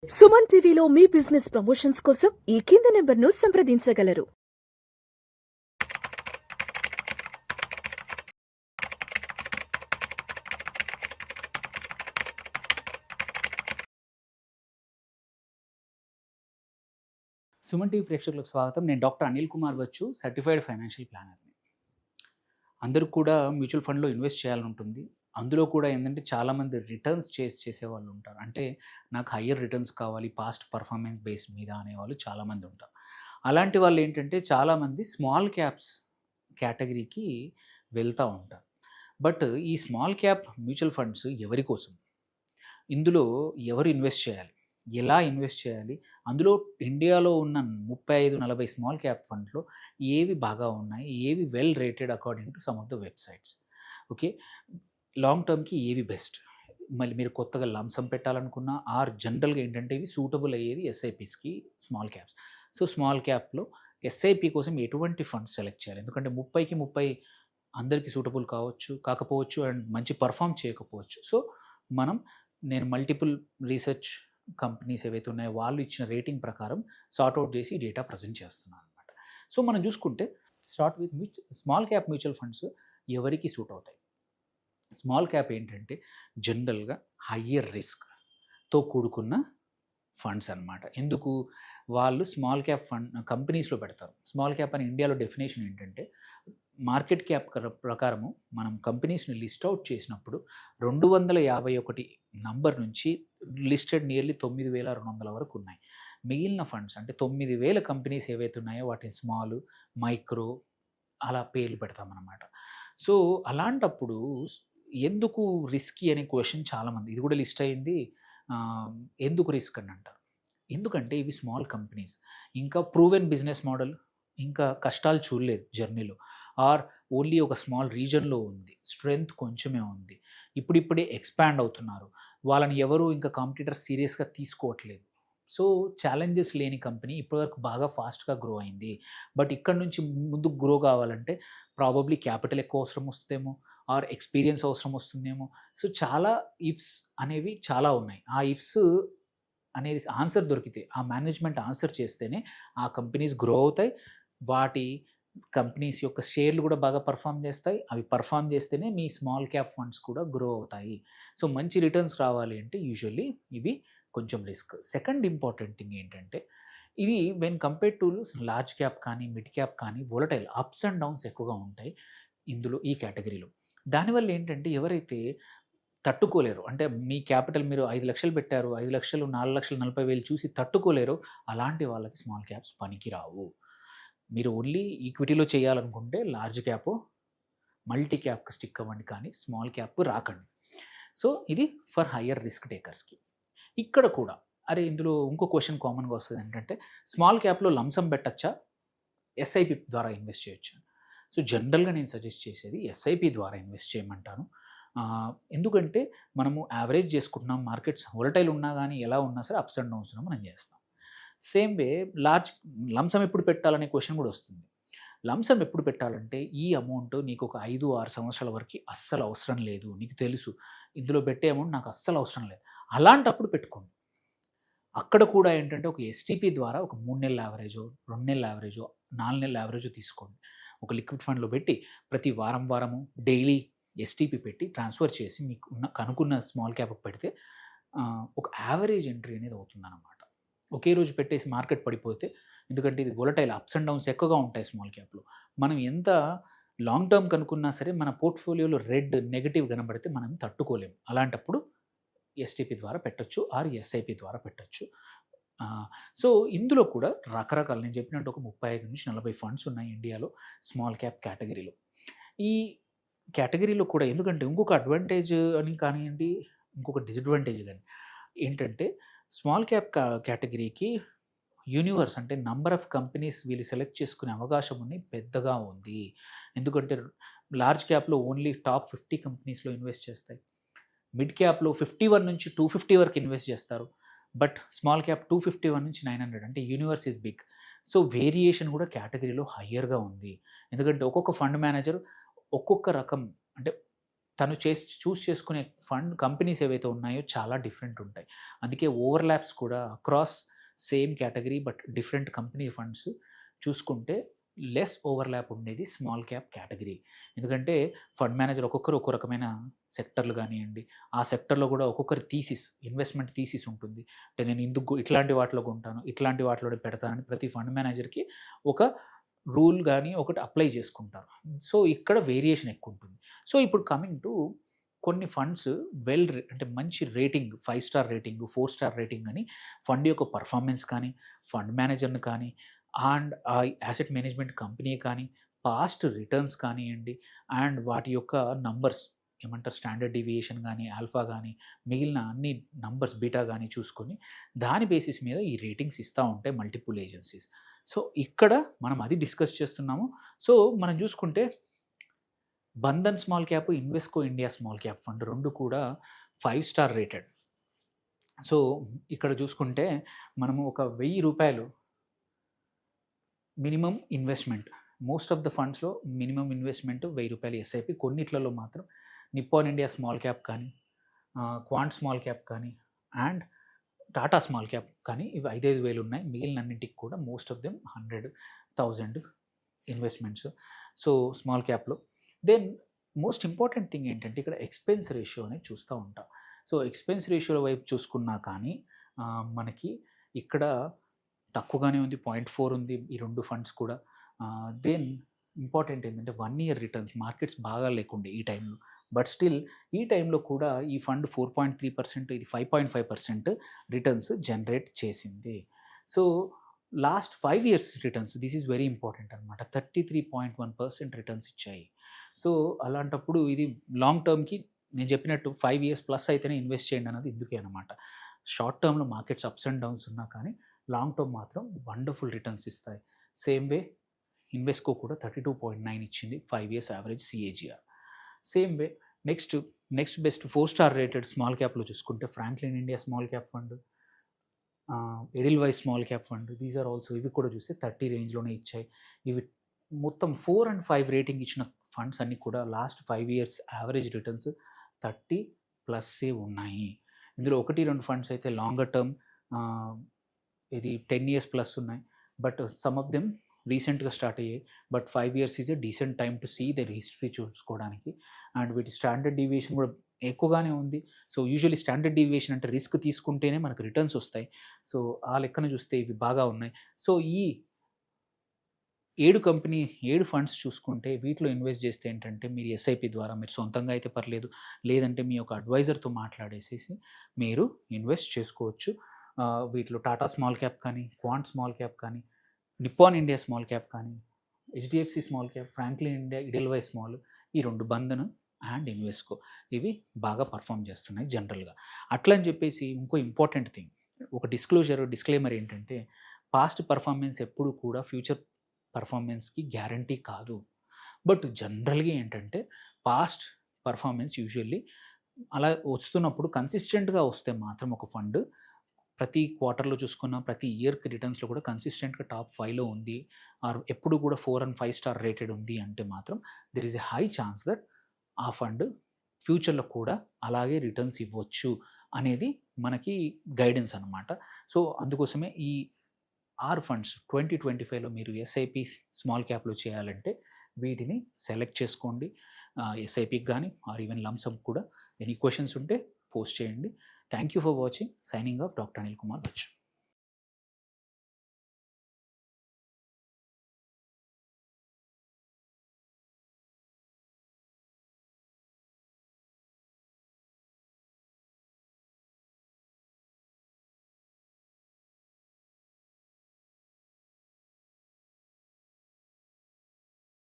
సుమన్ టీవీలో మీ business promotions కోసం ఈ కింది నెంబర్ను సంప్రదించగలరు. సుమన్ టీవీ ప్రేక్షకులకు స్వాగతం. నేను doctor Anil Kumar Bachchu, certified financial ప్లానర్ని. అందరూ కూడా మ్యూచువల్ ఫండ్లో ఇన్వెస్ట్ చేయాలని ఉంటుంది. అందులో కూడా ఏంటంటే చాలామంది రిటర్న్స్ చేసేవాళ్ళు ఉంటారు. అంటే నాకు హయ్యర్ రిటర్న్స్ కావాలి, పాస్ట్ పర్ఫార్మెన్స్ బేస్డ్ మీద అనేవాళ్ళు చాలామంది ఉంటారు. అలాంటి వాళ్ళు ఏంటంటే చాలామంది స్మాల్ క్యాప్స్ కేటగిరీకి వెళ్తూ ఉంటారు. బట్ ఈ స్మాల్ క్యాప్ మ్యూచువల్ ఫండ్స్ ఎవరి కోసం? ఇందులో ఎవరు ఇన్వెస్ట్ చేయాలి? ఎలా ఇన్వెస్ట్ చేయాలి? అందులో ఇండియాలో ఉన్న 35-40 స్మాల్ క్యాప్ ఫండ్స్‌లో ఏవి బాగా ఉన్నాయి? ఏవి well rated according to some of the websites. Okay. Long టర్మ్‌కి ఏవి బెస్ట్? మళ్ళీ మీరు కొత్తగా లంసమ్ పెట్టాలనుకున్నా ఆర్ జనరల్‌గా ఏంటంటే ఇవి సూటబుల్ అయ్యేది ఎస్ఐపీస్‌కి స్మాల్ క్యాప్స్. సో, స్మాల్ క్యాప్‌లో ఎస్ఐపీ కోసం ఎటువంటి ఫండ్స్ సెలెక్ట్ చేయాలి? ఎందుకంటే 30కి 30 అందరికీ సూటబుల్ కాకపోవచ్చు అండ్ మంచి పర్ఫార్మ్ చేయకపోవచ్చు. సో, నేను మల్టిపుల్ రీసెర్చ్ కంపెనీస్ ఏవైతే ఉన్నాయో వాళ్ళు ఇచ్చిన రేటింగ్ ప్రకారం సార్ట్అవుట్ చేసి ఈ డేటా ప్రజెంట్ చేస్తున్నాను అనమాట. సో, మనం చూసుకుంటే start with small cap mutual funds ఎవరికి సూట్ అవుతాయి? స్మాల్ క్యాప్ ఏంటంటే జనరల్గా హయ్యర్ రిస్క్తో కూడుకున్న ఫండ్స్ అనమాట. ఎందుకు? వాళ్ళు స్మాల్ క్యాప్ ఫండ్ కంపెనీస్లో పెడతారు. స్మాల్ క్యాప్ అని ఇండియాలో డెఫినేషన్ ఏంటంటే మార్కెట్ క్యాప్ ప్రకారము మనం కంపెనీస్ని లిస్ట్ అవుట్ చేసినప్పుడు 251 నంబర్ నుంచి లిస్టెడ్ నియర్లీ 9,200 వరకు ఉన్నాయి. మిగిలిన ఫండ్స్ అంటే 9,000 కంపెనీస్ ఏవైతే ఉన్నాయో వాటిని స్మాల్, మైక్రో అలా పేర్లు పెడతామన్నమాట. సో, అలాంటప్పుడు ఎందుకు రిస్కీ అనే క్వశ్చన్ చాలామంది, ఇది కూడా లిస్ట్ అయింది. ఎందుకు రిస్క్ అని అంటారు. ఎందుకంటే ఇవి స్మాల్ కంపెనీస్, ఇంకా ప్రూవెన్ బిజినెస్ మోడల్, ఇంకా కష్టాలు చూడలేదు జర్నీలో, ఆర్ ఓన్లీ ఒక స్మాల్ రీజన్లో ఉంది, స్ట్రెంగ్త్ కొంచెమే ఉంది, ఇప్పుడిప్పుడే ఎక్స్పాండ్ అవుతున్నారు, వాళ్ళని ఎవరు ఇంకా కాంపిటీటర్ సీరియస్గా తీసుకోవట్లేదు. సో, ఛాలెంజెస్ లేని కంపెనీ ఇప్పటివరకు బాగా ఫాస్ట్గా గ్రో అయింది. బట్ ఇక్కడ నుంచి ముందుకు గ్రో కావాలంటే ప్రాబబ్లీ క్యాపిటల్ ఎక్కువ అవసరం వస్తుందేమో, ఆర్ ఎక్స్పీరియన్స్ అవసరం వస్తుందేమో. సో, చాలా ఇఫ్స్ అనేవి చాలా ఉన్నాయి. ఆ ఇఫ్స్ అనేది ఆన్సర్ దొరికితే, ఆ మేనేజ్మెంట్ ఆన్సర్ చేస్తేనే ఆ కంపెనీస్ గ్రో అవుతాయి. వాటి కంపెనీస్ యొక్క షేర్లు కూడా బాగా పర్ఫామ్ చేస్తాయి. అవి పర్ఫామ్ చేస్తేనే మీ స్మాల్ క్యాప్ ఫండ్స్ కూడా గ్రో అవుతాయి. సో, మంచి రిటర్న్స్ రావాలి అంటే యూజువల్లీ ఇవి కొంచెం రిస్క్. సెకండ్ ఇంపార్టెంట్ థింగ్ ఏంటంటే ఇది when compare to large cap కానీ, మిడ్ క్యాప్ కానీ వోలటైల్ అప్స్ అండ్ డౌన్స్ ఎక్కువగా ఉంటాయి ఇందులో, ఈ కేటగిరీలో. దానివల్ల ఏంటంటే ఎవరైతే తట్టుకోలేరు, అంటే మీ క్యాపిటల్ మీరు 5,00,000 పెట్టారు, 5,00,000, 4,40,000 చూసి తట్టుకోలేరు, అలాంటి వాళ్ళకి స్మాల్ క్యాప్స్ పనికిరావు. మీరు ఓన్లీ ఈక్విటీలో చేయాలనుకుంటే లార్జ్ క్యాప్, మల్టీ క్యాప్కి స్టిక్ అవ్వండి, కానీ స్మాల్ క్యాప్ రాకండి. సో, ఇది ఫర్ హయ్యర్ రిస్క్ టేకర్స్కి. ఇక్కడ కూడా ఇందులో ఇంకో క్వశ్చన్ కామన్గా వస్తుంది ఏంటంటే స్మాల్ క్యాప్లో లంసమ్ పెట్టచ్చా, ఎస్ఐపి ద్వారా ఇన్వెస్ట్ చేయొచ్చా? సో, జనరల్గా నేను సజెస్ట్ చేసేది ఎస్ఐపి ద్వారా ఇన్వెస్ట్ చేయమంటాను. ఎందుకంటే మనము యావరేజ్ చేసుకుంటున్నాం, మార్కెట్స్ వోలటైల్ ఉన్నా కానీ ఎలా ఉన్నా సరే అప్స్ అండ్ డౌన్స్ మనం చేస్తాం. సేమ్ వే లంసమ్ ఎప్పుడు పెట్టాలనే క్వశ్చన్ కూడా వస్తుంది. లంసమ్ ఎప్పుడు పెట్టాలంటే ఈ అమౌంట్ నీకు ఒక 5-6 సంవత్సరాల వరకు అస్సలు అవసరం లేదు, నీకు తెలుసు ఇందులో పెట్టే అమౌంట్ నాకు అస్సలు అవసరం లేదు, అలాంటప్పుడు పెట్టుకోండి. అక్కడ కూడా ఏంటంటే ఒక ఎస్టీపీ ద్వారా ఒక 3 నెలల యావరేజో, 2 నెలల యావరేజో, 4 నెలల యావరేజో తీసుకోండి. ఒక లిక్విడ్ ఫండ్లో పెట్టి ప్రతి వారము డైలీ ఎస్టీపీ పెట్టి ట్రాన్స్ఫర్ చేసి మీకు కనుక్కున్న స్మాల్ క్యాప్ పెడితే ఒక యావరేజ్ ఎంట్రీ అనేది అవుతుందన్నమాట. ఒకే రోజు పెట్టేసి మార్కెట్ పడిపోతే, ఎందుకంటే ఇది వోలటైల్ అప్స్ అండ్ డౌన్స్ ఎక్కువగా ఉంటాయి స్మాల్ క్యాప్లో. మనం ఎంత లాంగ్ టర్మ్ కనుక్కున్నా సరే మన పోర్ట్ఫోలియోలో నెగెటివ్ కనబడితే మనం తట్టుకోలేము. అలాంటప్పుడు ఎస్టీపీ ద్వారా పెట్టొచ్చు, ఆర్ ఎస్ఐపి ద్వారా పెట్టొచ్చు. సో, ఇందులో కూడా రకరకాలు నేను చెప్పినట్టు ఒక 35-40 ఫండ్స్ ఉన్నాయి ఇండియాలో స్మాల్ క్యాప్ కేటగిరీలో. ఈ కేటగిరీలో కూడా ఎందుకంటే ఇంకొక అడ్వాంటేజ్ అని కానివ్వండి, ఇంకొక డిసడ్వాంటేజ్ కానీ ఏంటంటే స్మాల్ క్యాప్ కేటగిరీకి యూనివర్స్ అంటే నంబర్ ఆఫ్ కంపెనీస్ వీళ్ళు సెలెక్ట్ చేసుకునే అవకాశం పెద్దగా ఉంది. ఎందుకంటే లార్జ్ క్యాప్లో ఓన్లీ టాప్ 50 కంపెనీస్లో ఇన్వెస్ట్ చేస్తాయి. మిడ్ క్యాప్లో 51 నుంచి 250 వరకు ఇన్వెస్ట్ చేస్తారు. బట్ స్మాల్ క్యాప్ 251 నుంచి 900, అంటే universe is big. So, variation కూడా కేటగిరీలో హయ్యర్గా ఉంది. ఎందుకంటే ఒక్కొక్క ఫండ్ మేనేజర్ ఒక్కొక్క రకం, అంటే తను చూస్ చేసుకునే ఫండ్ కంపెనీస్ ఏవైతే ఉన్నాయో చాలా డిఫరెంట్ ఉంటాయి. అందుకే ఓవర్‌లాప్స్ కూడా across same category but different company funds చూసుకుంటే లెస్ ఓవర్‌లాప్ ఉండేది స్మాల్ క్యాప్ కేటగరీ. ఎందుకంటే ఫండ్ మేనేజర్ ఒక్కొక్కరు ఒక్కో రకమైన సెక్టర్‌లు గానియండి, ఆ సెక్టర్‌లో కూడా ఒక్కొక్కరి ఇన్వెస్ట్‌మెంట్ థీసిస్ ఉంటుంది. అంటే నేను ఇందుకు ఇట్లాంటి వాటిలో కొంటాను, ఇట్లాంటి వాటిలోనే పెడతానని ప్రతి ఫండ్ మేనేజర్‌కి ఒక రూల్ గాని ఒకటి అప్లై చేసుకుంటారు. సో, ఇక్కడ వేరియేషన్ ఎక్కువుంటుంది. సో, ఇప్పుడు కమింగ్ టు కొన్ని ఫండ్స్ అంటే మంచి rating 5 star rating, 4 star rating అని ఫండ్ యొక్క పర్ఫార్మెన్స్ కానీ, ఫండ్ మేనేజర్‌ని కానీ అండ్ ఆ యాసెట్ మేనేజ్మెంట్ కంపెనీ కానీ, పాస్ట్ రిటర్న్స్ కానియండి అండ్ వాటి యొక్క నంబర్స్ ఏమంటారు స్టాండర్డ్ డీవియేషన్ గానీ, ఆల్ఫా గానీ, మిగిలిన అన్ని నంబర్స్ బీటా గానీ చూసుకొని దాని బేసిస్ మీద ఈ రేటింగ్స్ ఇస్తా ఉంటాయి మల్టిపుల్ ఏజెన్సీస్. సో, ఇక్కడ మనం అది డిస్కస్ చేస్తున్నాము. సో, మనం చూసుకుంటే Bandhan small cap, Invesco India small cap fund 2 కూడా 5 స్టార్ రేటెడ్. సో, ఇక్కడ చూసుకుంటే మనము ఒక రూ. 1000 minimum investment. Most of the ఫండ్స్‌లో మినిమమ్ ఇన్వెస్ట్‌మెంట్ రూ. 1000 ఎస్ఐపి. కొన్నిట్లలో మాత్రం నిప్పాన్ ఇండియా స్మాల్ క్యాప్ కానీ, క్వాంట్ స్మాల్ క్యాప్ కానీ అండ్ టాటా స్మాల్ క్యాప్ కానీ ఇవి 5,000 ఉన్నాయి. మిగిలినన్నింటికి కూడా most of them 100,000 investments. So, small క్యాప్‌లో. దెన్ మోస్ట్ ఇంపార్టెంట్ థింగ్ ఏంటంటే ఇక్కడ ఎక్స్‌పెన్స్ రేషియో అనేది చూస్తూ ఉంటాం. సో, ఎక్స్‌పెన్స్ రేషియోల వైపు చూసుకున్నా కానీ మనకి ఇక్కడ తక్కువగానే ఉంది. 0.4 ఉంది ఈ 2 ఫండ్స్ కూడా. దెన్ ఇంపార్టెంట్ ఏంటంటే 1 ఇయర్ రిటర్న్స్ మార్కెట్స్ బాగా లేకుండే ఈ టైంలో. బట్ స్టిల్ ఈ టైంలో కూడా ఈ ఫండ్ 4.3% ఇది 5.5% రిటర్న్స్ జనరేట్ చేసింది. So, last 5 years returns this is very important అనమాట. 33.1% రిటర్న్స్ ఇచ్చాయి. సో, అలాంటప్పుడు ఇది లాంగ్ టర్మ్‌కి నేను చెప్పినట్టు 5 ఇయర్స్ ప్లస్ అయితేనే ఇన్వెస్ట్ చేయండి అన్నది ఇందుకే అనమాట. షార్ట్ టర్మ్‌లో మార్కెట్స్ అప్స్ అండ్ డౌన్స్ ఉన్నా కానీ లాంగ్ టర్మ్ మాత్రం వండర్‌ఫుల్ రిటర్న్స్ ఇస్తాయి. సేమ్ వే ఇన్వెస్కో కూడా 32.9 ఇచ్చింది 5 years average CAGR. Same way next best 4 star rated small క్యాప్‌లో చూసుకుంటే Franklin India small cap fund, Edelweiss small cap fund these are also ఇవి కూడా చూస్తే 30 రేంజ్‌లోనే ఇచ్చాయి. ఇవి మొత్తం 4 అండ్ 5 రేటింగ్ ఇచ్చిన ఫండ్స్ అన్నీ కూడా లాస్ట్ 5 ఇయర్స్ యావరేజ్ రిటర్న్స్ 30 ప్లస్సే ఉన్నాయి. ఇందులో 1, 2 ఫండ్స్ అయితే లాంగర్ టర్మ్ ఇది 10 ఇయర్స్ ప్లస్ ఉన్నాయి. బట్ సమ్ ఆఫ్ దెమ్ రీసెంట్‌గా స్టార్ట్ అయ్యాయి. But 5 years is a decent time to see their history చూసుకోవడానికి. అండ్ వీటి స్టాండర్డ్ డీవియేషన్ కూడా ఎక్కువగానే ఉంది. సో, యూజువల్లీ స్టాండర్డ్ డీవియేషన్ అంటే రిస్క్ తీసుకుంటేనే మనకు రిటర్న్స్ వస్తాయి. సో, ఆ లెక్కన చూస్తే ఇవి బాగా ఉన్నాయి. సో, ఈ 7 ఫండ్స్ చూసుకుంటే వీటిలో ఇన్వెస్ట్ చేస్తే ఏంటంటే మీరు ఎస్ఐపి ద్వారా మీరు సొంతంగా అయితే పర్లేదు. లేదంటే మీ యొక్క అడ్వైజర్‌తో మాట్లాడేసేసి మీరు ఇన్వెస్ట్ చేసుకోవచ్చు. వీటిలో టాటా స్మాల్ క్యాప్ కానీ, క్వాంట్ స్మాల్ క్యాప్ కానీ, నిప్పాన్ ఇండియా స్మాల్ క్యాప్ కానీ, HDFC small cap, Franklin India, Edelweiss small ఈ 2 బంధన్ అండ్ ఇన్వెస్కో ఇవి బాగా పర్ఫార్మ్ చేస్తున్నాయి జనరల్‌గా. అట్లా అని చెప్పేసి ఇంకో ఇంపార్టెంట్ థింగ్ ఒక డిస్క్లైమర్ ఏంటంటే పాస్ట్ పర్ఫార్మెన్స్ ఎప్పుడు కూడా ఫ్యూచర్ పర్ఫార్మెన్స్‌కి గ్యారంటీ కాదు. బట్ జనరల్‌గా ఏంటంటే పాస్ట్ పర్ఫార్మెన్స్ యూజువల్లీ అలా వస్తున్నప్పుడు కన్సిస్టెంట్‌గా వస్తే మాత్రం ఒక ఫండ్ ప్రతి క్వార్టర్‌లో చూసుకున్న ప్రతి ఇయర్‌కి రిటర్న్స్‌లో కూడా కన్సిస్టెంట్‌గా టాప్ 5లో ఉంది. ఆర్ ఎప్పుడు కూడా 4 అండ్ 5 స్టార్ రేటెడ్ ఉంది అంటే మాత్రం there is a high chance that ఆ ఫండ్ ఫ్యూచర్‌లో కూడా అలాగే రిటర్న్స్ ఇవ్వచ్చు అనేది మనకి గైడెన్స్ అనమాట. సో, అందుకోసమే ఈ 6 ఫండ్స్ 2025లో మీరు ఎస్ఐపి స్మాల్ క్యాప్‌లో చేయాలంటే వీటిని సెలెక్ట్ చేసుకోండి. ఎస్ఐపికి గానీ ఆర్ ఈవెన్ లంప్ సమ్ కూడా ఎనీ క్వెషన్స్ ఉంటే పోస్ట్ చేయండి. Thank you for watching. Signing off doctor Anil Kumar Bachu.